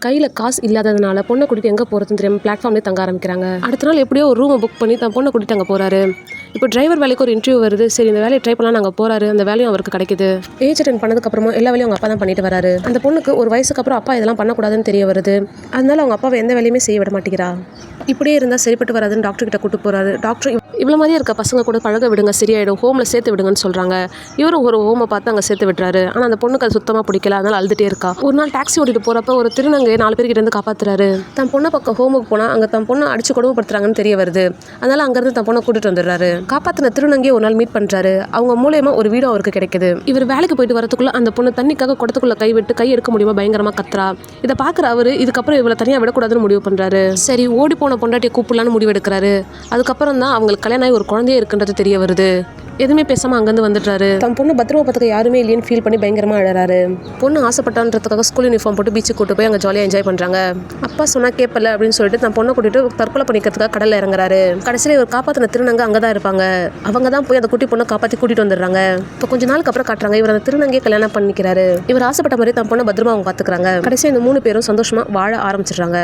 கையில் காசு இல்லாததுனால பொண்ணை கூட்டிட்டு எங்கே போகிறதுன்னு தெரியாமல் பிளாட்ஃபார்ம்லேயே தங்க ஆரம்பிக்கிறாங்க. அடுத்த நாள் எப்படியோ ஒரு ரூமை புக் பண்ணி தான் பொண்ணை கூட்டிட்டு அங்கே போகிறாரு. இப்போ டிரைவர் வேலைக்கு ஒரு இன்டர்வியூ வருது. சரி, இந்த வேலையை ட்ரை பண்ணலாம் நாங்கள் போகிறாரு. அந்த வேலையும் அவருக்கு கிடைக்குது. ஏஜ் அட்டெண்ட் பண்ணதுக்கப்புறமா எல்லா வேலையும் அவங்க அப்பா தான் பண்ணிட்டு வராரு. அந்த பொண்ணுக்கு ஒரு வயசுக்கு அப்புறம் அப்பா இதெல்லாம் பண்ணக்கூடாதுன்னு தெரிய வருது. அதனால அவங்க அப்பாவை எந்த வேலையுமே செய்ய விட மாட்டேங்கிறா. இப்படியே இருந்தால் சரிப்பட்டு வராதுன்னு டாக்டர் கிட்ட கூட்டு போறாரு. டாக்டர் இவ்வளோ மாதிரியே இருக்க பசங்க கூட பழக விடுங்க, சரியாயிடும், ஹோமில் சேர்த்து விடுங்கன்னு சொல்கிறாங்க. இவரும் ஒரு ஹோமை பார்த்து அங்கே சேர்த்து விட்டுறாரு. ஆனால் அந்த பொண்ணுக்கு அது சுத்தமாக பிடிக்கல. அதனால அழுதுகிட்டே இருக்கா. ஒரு நாள் டாக்ஸி ஓட்டிட்டு போகிறப்ப ஒரு திருநங்கை 4 பேர்கிட்ட இருந்து காப்பாற்றுறாரு. தன் பொண்ணை பக்கம் ஹோமுக்கு போனால் அங்கே தன் பொண்ணை அடிச்சு கொடுமைப்படுத்துறாங்கன்னு தெரிய வருது. அதனால அங்கேருந்து தன் பொண்ணை கூட்டிட்டு வந்துடுறாரு. காப்பாற்றின திருநங்கையை ஒரு நாள் மீட் பண்ணுறாரு. அவங்க மூலயமா ஒரு வீடும் அவருக்கு கிடைக்குது. இவர் வேலைக்கு போயிட்டு வரதுக்குள்ள அந்த பொண்ணு தண்ணிக்காக குடத்துக்குள்ள கை விட்டு கை எடுக்க முடியுமா பயங்கரமாக கத்துறா. இதை பார்க்குற அவரு இதுக்கப்புறம் இவளை தனியாக விடக்கூடாதுன்னு முடிவு பண்ணுறாரு. சரி, ஓடி போன பொண்டாட்டியை கூப்பிடலான்னு முடிவு எடுக்கிறாரு. அதுக்கப்புறம் தான் அவங்களுக்கு கல்யாணம் ஆகி ஒரு குழந்தையே இருக்குன்றது தெரிய வருது. எதுவுமே பேசாமல் அங்கேருந்து வந்துடுறாரு. தன் பொண்ணு பத்திரமா பார்த்துக்க யாருமே இல்லைன்னு ஃபீல் பண்ணி பயங்கரமாக அழறாரு. பொண்ணு ஆசைப்பட்டான்றதுக்காக ஸ்கூல் யூனிஃபார்ம் போட்டு பீச்சுக்கு கூட்டு போய் அங்கே ஜாலியாக என்ஜாய் பண்ணுறாங்க. அப்பா சொன்னால் கேட்பல அப்படின்னு சொல்லிட்டு தன் பொண்ணை கூட்டிட்டு தற்கொலை பண்ணிக்கிறதுக்காக கடலில் இறங்குறாரு. கடைசியில் இவர் காப்பாற்றின திருநங்கை அங்கே தான் இருப்பாங்க. அவங்க தான் போய் அந்த குட்டி பொண்ணை காப்பாற்றி கூட்டிட்டு வந்துடுறாங்க. இப்போ கொஞ்ச நாளுக்கு அப்புறம் காட்டுறாங்க இவர் அந்த திருநங்கையை கல்யாணம் பண்ணிக்கிறாரு. இவர் ஆசைப்பட்ட மாதிரி தன் பொண்ணை பத்திரமா அவங்க பார்த்துக்கிறாங்க. கடைசியாக இந்த 3 பேரும் சந்தோஷமாக வாழ ஆரம்பிச்சிடுறாங்க.